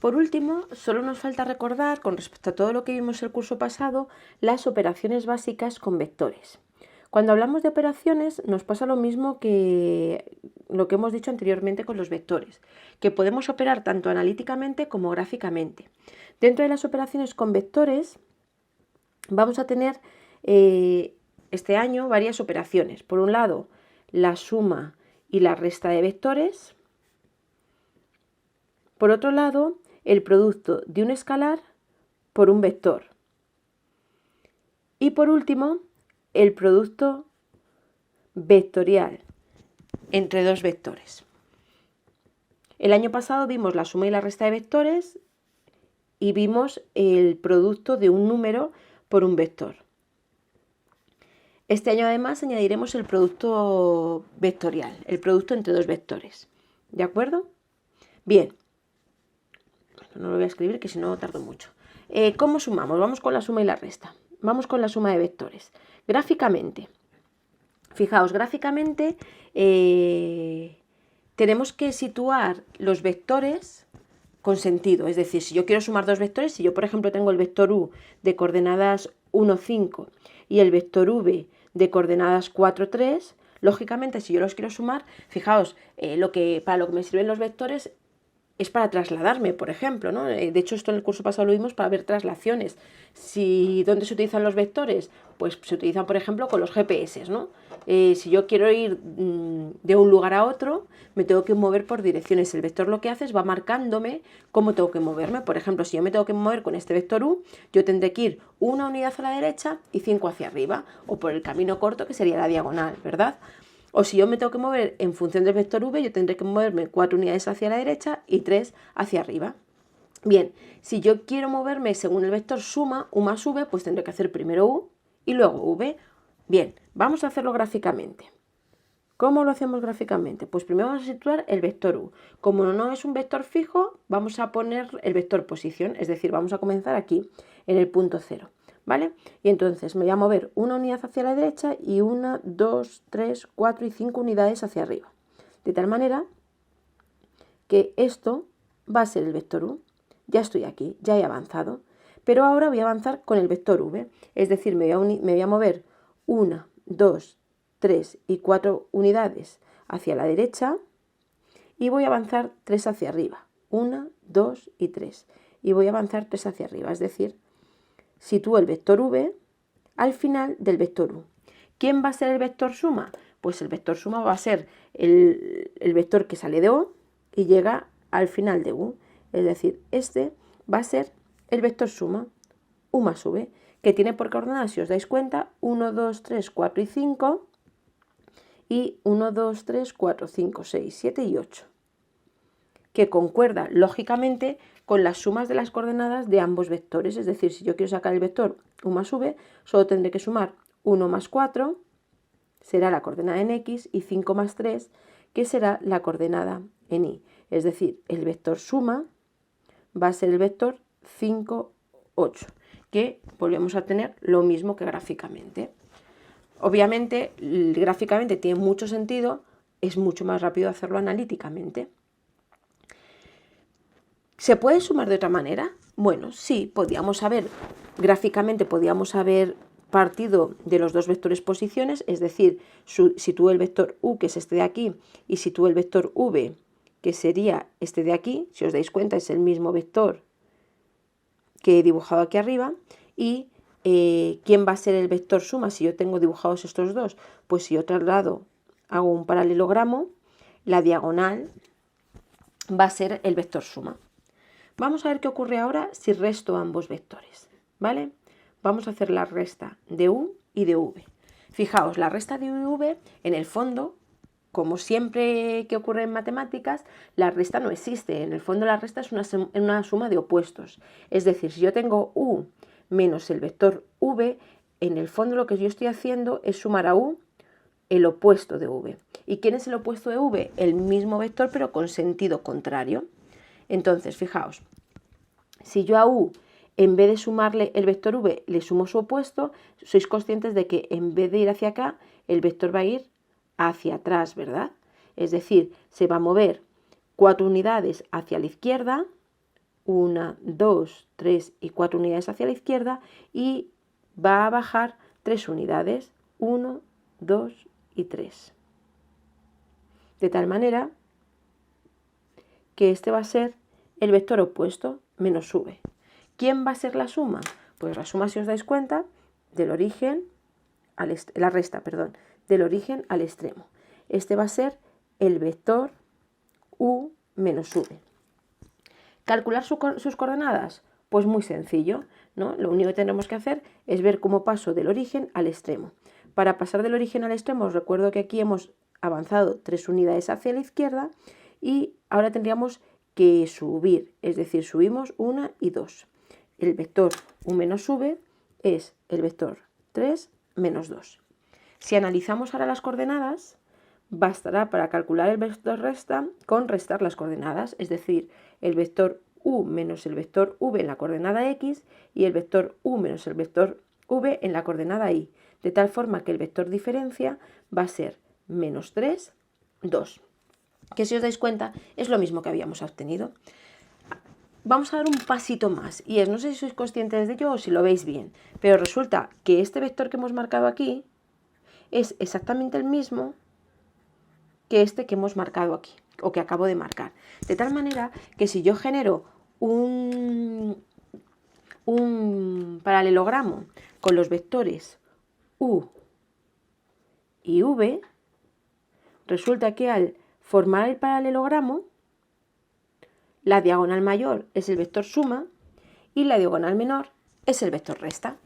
Por último, solo nos falta recordar, con respecto a todo lo que vimos el curso pasado, las operaciones básicas con vectores. Cuando hablamos de operaciones nos pasa lo mismo que lo que hemos dicho anteriormente con los vectores, que podemos operar tanto analíticamente como gráficamente. Dentro de las operaciones con vectores vamos a tener este año varias operaciones. Por un lado, la suma y la resta de vectores. Por otro lado, el producto de un escalar por un vector. Y por último, el producto vectorial entre dos vectores. El año pasado vimos la suma y la resta de vectores y vimos el producto de un número por un vector. Este año además añadiremos el producto vectorial, el producto entre dos vectores. ¿De acuerdo? Bien. No lo voy a escribir que si no tardo mucho. ¿Cómo sumamos? Vamos con la suma y la resta. Vamos con la suma de vectores. Gráficamente. Fijaos, gráficamente tenemos que situar los vectores con sentido. Es decir, si yo quiero sumar dos vectores, si yo por ejemplo tengo el vector u de coordenadas 1, 5 y el vector v de coordenadas 4, 3, lógicamente si yo los quiero sumar, fijaos, para lo que me sirven los vectores es para trasladarme, por ejemplo, ¿no? De hecho, esto en el curso pasado lo vimos para ver traslaciones. ¿Dónde se utilizan los vectores? Pues se utilizan, por ejemplo, con los GPS, ¿no? Si yo quiero ir de un lugar a otro, me tengo que mover por direcciones. El vector lo que hace es va marcándome cómo tengo que moverme. Por ejemplo, si yo me tengo que mover con este vector u, yo tendré que ir una unidad a la derecha y 5 hacia arriba, o por el camino corto, que sería la diagonal, ¿verdad? O si yo me tengo que mover en función del vector v, yo tendré que moverme 4 unidades hacia la derecha y 3 hacia arriba. Bien, si yo quiero moverme según el vector suma, u más v, pues tendré que hacer primero u y luego v. Bien, vamos a hacerlo gráficamente. ¿Cómo lo hacemos gráficamente? Pues primero vamos a situar el vector u. Como no es un vector fijo, vamos a poner el vector posición, es decir, vamos a comenzar aquí, en el punto 0. ¿Vale? Y entonces me voy a mover una unidad hacia la derecha y 1, 2, 3, 4 y 5 unidades hacia arriba. De tal manera que esto va a ser el vector u. Ya estoy aquí, ya he avanzado. Pero ahora voy a avanzar con el vector v. Es decir, me voy a mover 1, 2, 3 y 4 unidades hacia la derecha y voy a avanzar 3 hacia arriba. 1, 2 y 3. Y voy a avanzar 3 hacia arriba, es decir, sitúo el vector v al final del vector u. ¿Quién va a ser el vector suma? Pues el vector suma va a ser el vector que sale de o y llega al final de u. Es decir, este va a ser el vector suma, u más v, que tiene por coordenadas, si os dais cuenta, 1, 2, 3, 4 y 5, y 1, 2, 3, 4, 5, 6, 7 y 8, que concuerda lógicamente con las sumas de las coordenadas de ambos vectores. Es decir, si yo quiero sacar el vector u más v, solo tendré que sumar 1 más 4, será la coordenada en x, y 5 más 3, que será la coordenada en y. Es decir, el vector suma va a ser el vector 5, 8, que volvemos a tener lo mismo que gráficamente. Obviamente, gráficamente tiene mucho sentido, es mucho más rápido hacerlo analíticamente. ¿Se puede sumar de otra manera? Bueno, sí, gráficamente podíamos haber partido de los dos vectores posiciones, es decir, sitúo el vector u, que es este de aquí, y sitúo el vector v, que sería este de aquí. Si os dais cuenta, es el mismo vector que he dibujado aquí arriba. Y ¿quién va a ser el vector suma si yo tengo dibujados estos dos? Pues si yo traslado, hago un paralelogramo, la diagonal va a ser el vector suma. Vamos a ver qué ocurre ahora si resto ambos vectores, ¿vale? Vamos a hacer la resta de u y de v. Fijaos, la resta de u y v, en el fondo, como siempre que ocurre en matemáticas, la resta no existe. En el fondo la resta es una suma de opuestos. Es decir, si yo tengo u menos el vector v, en el fondo lo que yo estoy haciendo es sumar a u el opuesto de v. ¿Y quién es el opuesto de v? El mismo vector, pero con sentido contrario. Entonces, fijaos, si yo a u, en vez de sumarle el vector v, le sumo su opuesto, sois conscientes de que en vez de ir hacia acá, el vector va a ir hacia atrás, ¿verdad? Es decir, se va a mover 4 unidades hacia la izquierda, 1, 2, 3 y 4 unidades hacia la izquierda y va a bajar 3 unidades, 1, 2 y 3. De tal manera que este va a ser el vector opuesto, menos v. ¿Quién va a ser la suma? Pues la suma, si os dais cuenta, del origen la resta, perdón, del origen al extremo. Este va a ser el vector u menos v. ¿Calcular sus coordenadas? Pues muy sencillo, ¿no? Lo único que tenemos que hacer es ver cómo paso del origen al extremo. Para pasar del origen al extremo, os recuerdo que aquí hemos avanzado 3 unidades hacia la izquierda y ahora tendríamos que subir, es decir, subimos 1 y 2. El vector u menos v es el vector 3 menos 2. Si analizamos ahora las coordenadas, bastará para calcular el vector resta con restar las coordenadas, es decir, el vector u menos el vector v en la coordenada x y el vector u menos el vector v en la coordenada y, de tal forma que el vector diferencia va a ser menos 3, 2, que si os dais cuenta es lo mismo que habíamos obtenido. Vamos a dar un pasito más, y no sé si sois conscientes de ello o si lo veis bien, pero resulta que este vector que hemos marcado aquí es exactamente el mismo que este que hemos marcado aquí, o que acabo de marcar. De tal manera que si yo genero un paralelogramo con los vectores u y v, resulta que al formar el paralelogramo, la diagonal mayor es el vector suma y la diagonal menor es el vector resta.